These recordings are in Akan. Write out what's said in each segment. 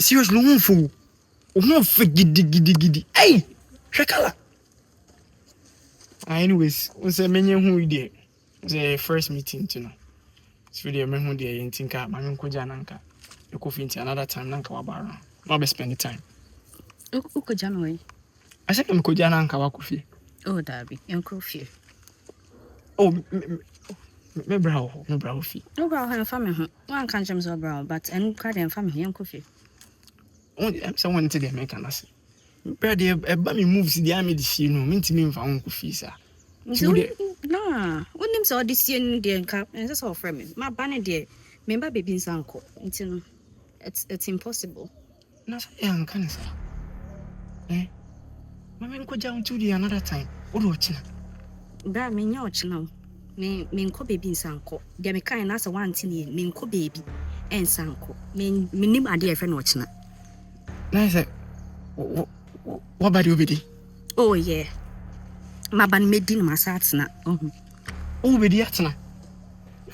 seriously no fool. No gidi. Hey, Shakala. Anyways, we say many who there. The first meeting to know. It's really a man who there in Tinka, Manunko Jananka. You could fit another time, Nanka Wabara. Not be spend the time. Uko January. I said, I'm Kojananka Wakufi. Oh, Darby, and Kofi. Oh, me brow fee. No brow and family. One can't jump so brow, but and cry and family, young Kofi. Only someone to the American. Brady, a bummy moves the army this year, no, mean to me for Uncle Fisa. No, what names all this year, dear cap, and that's all from me. My banner, dear, remember baby's uncle. It's impossible. Not young cancer. Eh? Mamma could down to the another time. What watching? Bra me nyoch now. Me nko baby sanko. Dia me kan na se wantini me nko baby en sanko. Me nim ade e fe no ochina. Na say what body obedi? Oh yeah. Ma ban me din ma sa atena. Obedi atena.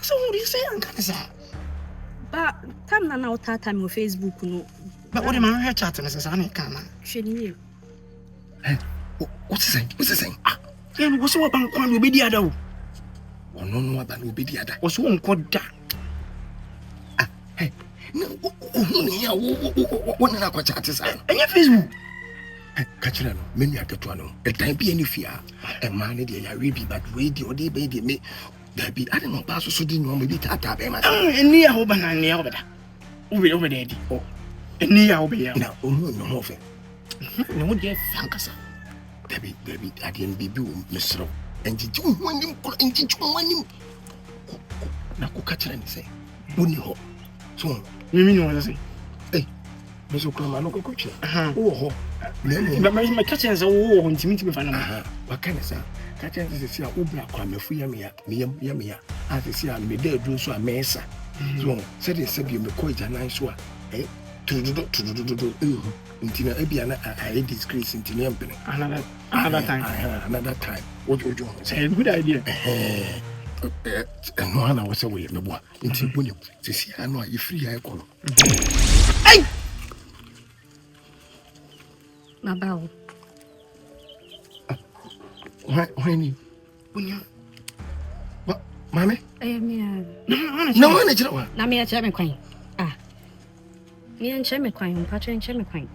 So what do you say ankanisa? Ba tam na utata me Facebook no. But what am I here chatting as an kana? Sheni you. Hey, what's he saying? Yeah, what's what bank one obedi ada o? No about obedi ada. What's one called that? Hey, no, what na kwa chat is on Facebook. Catch no, many are get one. A time be any fear. A man, they are ready, but radio, they baby me. There be, I don't know, Paso so didn't know maybe Tata. And near Hobana near over there. Over there. Oh, and near over here. Now, no more. No, dear Fancasa. Debbie, I didn't be doing Mr. And you want him, and you want him. Now, catch and say, wouldn't you? So, you mean what I say? Hey, Mr. Cromano, coach. Oh, my catcher is a war on to meet me. What can I say? Catcher is a Ubra crime for Yamia. As I see, I made there do so a mesa. So, said it said you may call it a nice one. Eh? To do. Until I disgrace into the company. Another time. What would you say? Good idea. And no one was away, no boy. Until when you see, I know you free. I call. Hey! My bow. When you. What, Mammy? No one is your one. Now, me a German queen. Me and German queen, Patrick and German queen.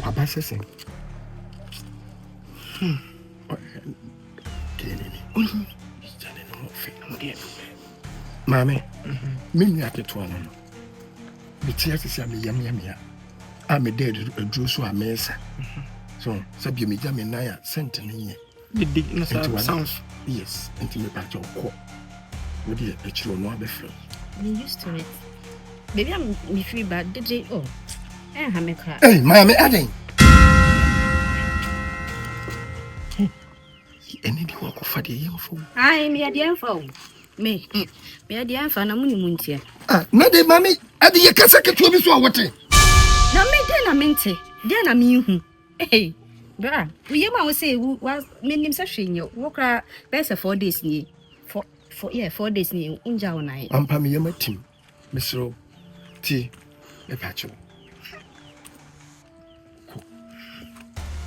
What was I saying? Mammy, me at the one. The tears is a yammy. I'm a dead drew so a mess. So, Sabi me jammy naya sent in here. The digness of sounds. Yes, until you patch your court. Would you a children be free? I'm used to it. Maybe I'm free, but did it? Oh, I have a cry. Hey, Mammy, adding. Any work for the young fool. I me at the info. Me at the info, no money muntia. No, they, Mammy, at the Yakasaka to be so what? No, me then I meant it. Then I mean, hey, bra, we might say, was many session you walk out best 4 days near. For 4 days near Unja night. I'm Pammy, my team, Mr. T. A patch.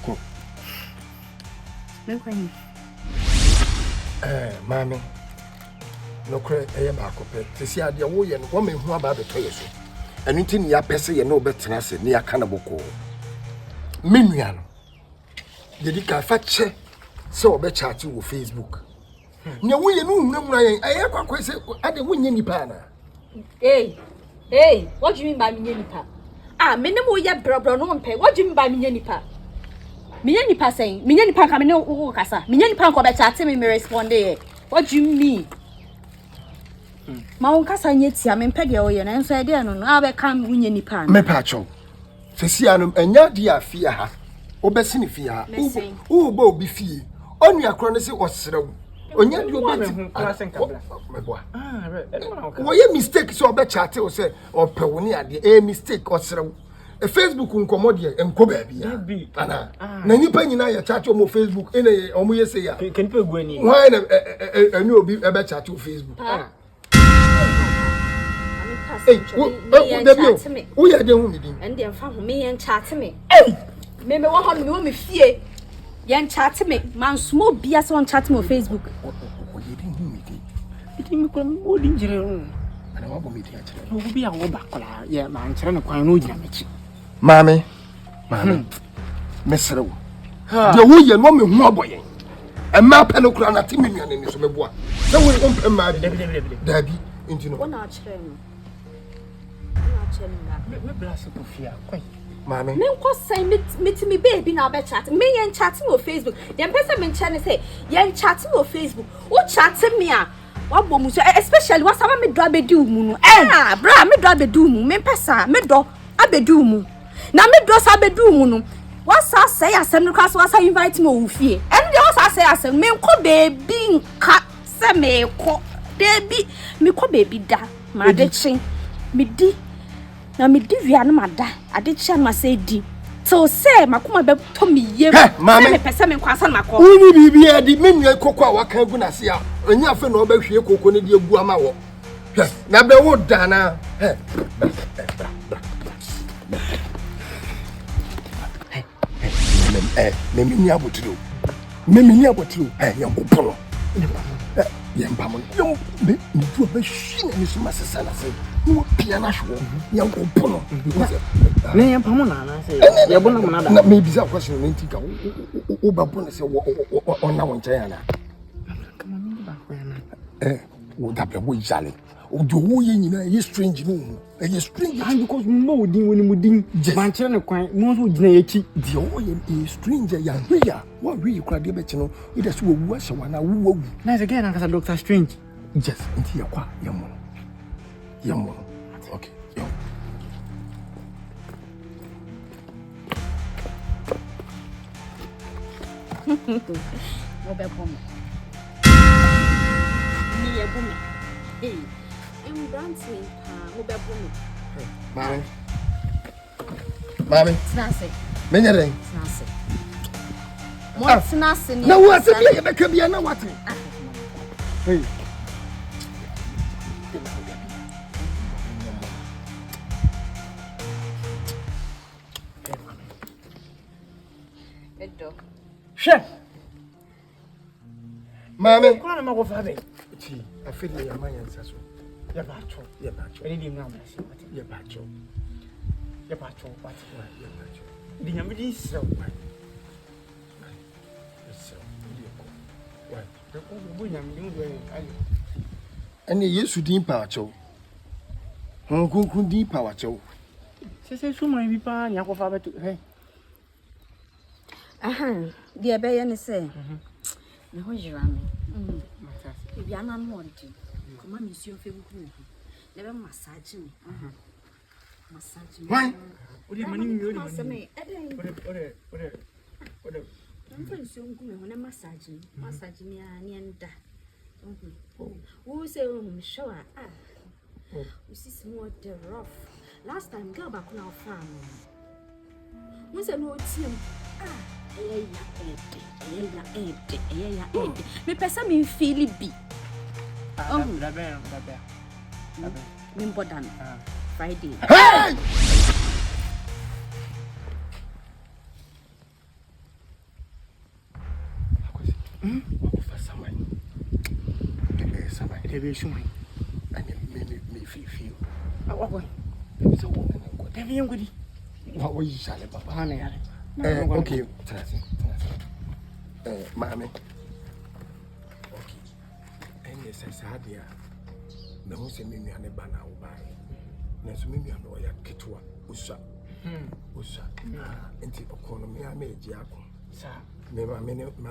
Cool. No crime. Mammy, no credit, I am a copy. To see the woman who about the toys. And anything ya pese ye no better than say near Cannaboko. Minian. Did you fetch so be chat you with Facebook? No, we know, I have a question at the winning pana. Hey, what do you mean by Mienipa? Minimum ya brother no pay. What do you mean by Mienipa? Mienipa saying, Mienipa coming no casa. Mienipa go better chat me respond. What do you mean? Ma unkasa nyeti ya mempege oye na enso ede no no abeka munye nipa me pacho sesi anum enya dia fie ha obesi ni fie ha wo bo obi fie onu akro ne se osrew onya di obeti me boa wo ye mistake so obe chat o se opewo ni ade mistake osrew Facebook nkomo de enko ba bia ana na nipa nyina ya chat o mo Facebook ene o mo ye se ya kenipa gu ani why na enu obi ebe chat o Facebook Hey, who are the women? And then found me and chat to me. Hey, maybe 100 me fear. Yan chat to me, man, small beers on chat on Facebook. You didn't hear me. You didn't come more danger. And I want me to no be a go back. Yeah, man, trying to find no damage. Mammy, Miss Row. The way you know me, more boy. And my penocran at Timian in this boy. So we open my Debbie into no one. Not chilling. Mammy, me was saying meet me baby now be chat. Me and chatting on Facebook. The person men channel say, yan chatting on Facebook. What chatting me? What woman especially what some me do be do mu. Bra me do be do mu. Me pesa me do abedu mu. Na me do sa bedu mu no. What say asem no class what invite me ofie. And the what say asem me ko baby nka se me ko. Baby me ko baby da. Ma de chin. Me di na me di via na mada ade chia ma say di so say makoma be to me yem me pese me kwasa na makọ uni bibia di me nua kokọ a waka gu na se a onya fe na obahwie kokọ ne di egu ama wo na be wo dana me ni abotiro yankopo yempamo me du ba hwi na ni so masesa na se no piano hwo yankopo no me yempamo na na se ye bona mo na da na me bisa question no ntika wo ba bona se wo na won chan na kama mi ba ko na wo da be wo jale o do wo ye nyina ye strange no ye strange because mo odin woni mudin man kire ne kwan mo so gina yeki de wo ye stranger ya hwea wo hwe kura de be chi no ida so wo ahye wana wo na is again anka Dr. Strange yes nti yakwa yemo okay yo mo be bom ni ye bom em dancing mo be bom Mami snase menya den snase mo snase ni na wo se bia be ka bia na wate hey edo chef Mami ko na mako fa be ti afedi ya manya nsaso ya ba cho eni di ngam na se ya ba cho what di nyame di srew ene Yesu din pa cho Kunkun din pa wa cho se suma bi pa ni akofa betu hey dia be ye ne se me ho jira me bi ana no ndi kuma mi si ofe buku ne be massage me why odi mani mi odi ode nfa nsi onku me ho ne massage ni enda wo se shower we see small the rough last time girl back na farm wo se no tiem me pesa me feel bi da be me important Friday hey de be shumai me feel wa ko so wo na ko de be ngudi wa wo yi shale baba ha na yare okay trust mami okay ene se sadia me ho se me nua ne ba na wo bai na so me nua no ya ketua usa enti okono me ama eji akọ sa me ma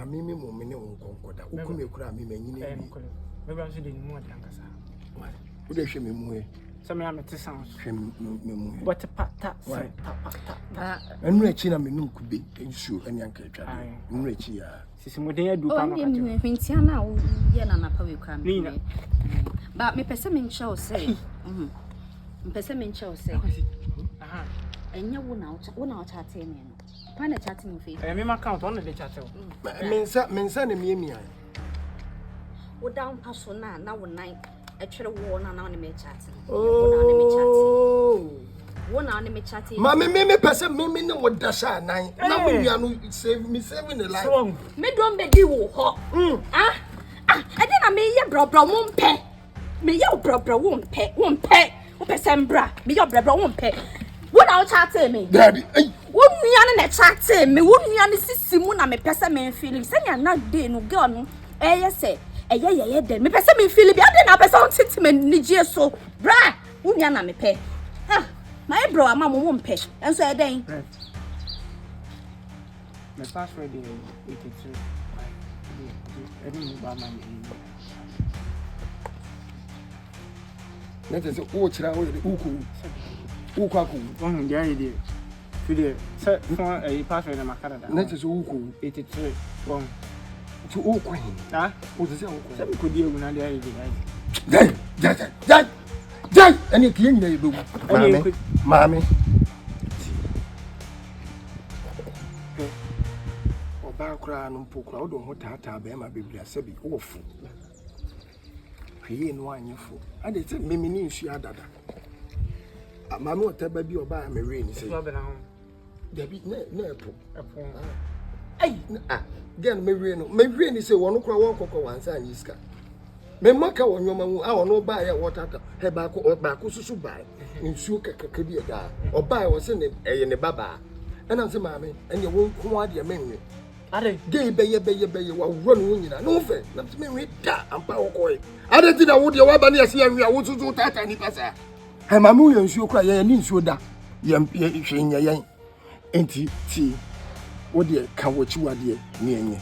me mo me ne wonkonkoda ukumi kura me manyine me ba so de ni mo adanka sa wo de hwe me mu e so me amete sound hwe me mu but pata enu echi na me num kube ensu ene anka atwa enu echi ya sisi moden adu pa no ka ni hwentia na wo ye na pa we kra me ba me pese me nche o se me pese me nche o se enye wo na o chat me no pa na chat me face me ma account on the chat mensa ne miemia wo down paso na wo nine Actually, one and me chatting. Oh. One and me chatting. Me person me no what dasha nine. Now we are no save me saving the life. Me don't be you ho. Ah. I didn't me ya bro won't pay. Me ya bro won't pay. Sembra. Me ya bro won't pay. What out chatting me? Daddy. Wouldn't me an chatting me? Wouldn't me an Simona me person me feeling? Say you're not day no girl. Yes, say. Yeah, then me person me feel be then na person sit me ni so. Bra. Wouldn't ya na me pay. Ha. My bro, mama won't pay. And so then. My password is 82. I didn't know about my name. That is oh chira uku. One the idea. Today, set for a password in my Canada. That is uku 83. One. To uku. Ah, What is it? some could deal with the idea. Jai! Any king they do. Mammy. Background no pokra o do ho tata be ma bebia se bi ofu hwe no anyefo ade se memini nsu adada amame otaba bi oba me we ni se dabi na epo ai gen me we ni se wono kra won kokko wansa anyiska me maka wonwoma mu a wono ba ya wotata he ba ko susu ba nsu kekeke bi da oba wo se ne eye ne baba ana se mame ene won ko ade menwe Ade gay beye wa run nyina no fe na me we da ampa wokoi ade ti na wo de wa ba na yesi anwi a wo tutu tata ni pasa he ma mu yensuo kra ye ni nsuo da ye hwenya yen enti ti wo de ka wachi wade ni enye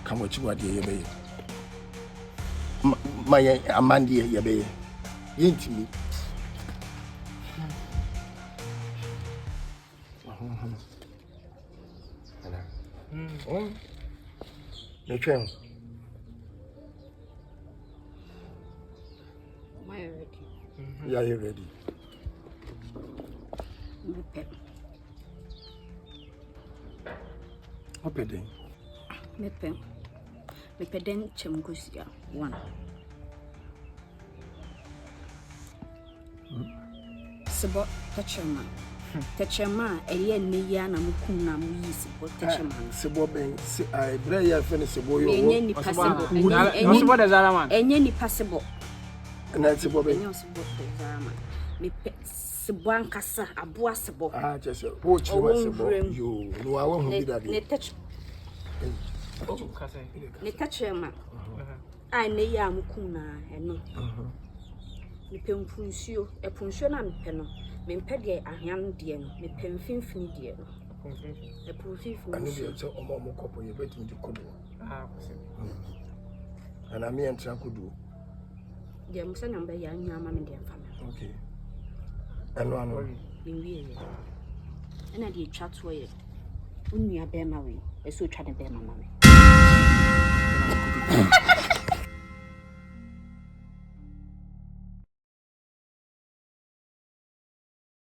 ka wachi wade ye beye ma ye amande ye beye yentimi Me train. Am I ready? Yeah, you ready? Open then. Me peden chemgusia 1. Sebo Tachema, eye ne ya na mukum na mu yi sebo tachema. Sebo ben se ai bre ya fe ne sebo yo. Enye ni possible. Sebo de Zaraman. Enye ni possible. Na sebo ben. Enye sebo de Zaraman. Me sebo ankasa aboa sebo. Ah, chese. Wo chiwa sebo. Yo, no awo hu bi dade. Ne touch. Ne tachema. Ai ne ya mukum na eno. Me pempunsuo, epunsuo na me pe no. Me mpede ahyan de no me pemfinfini de no pemfinfini ani de so omo kopo ye betim de kodo ana me entra kodo de musa na mba ya nyu ama me de mfama okay ano me wie ye ana de twa to ye onua be ma we eso twa de be ma me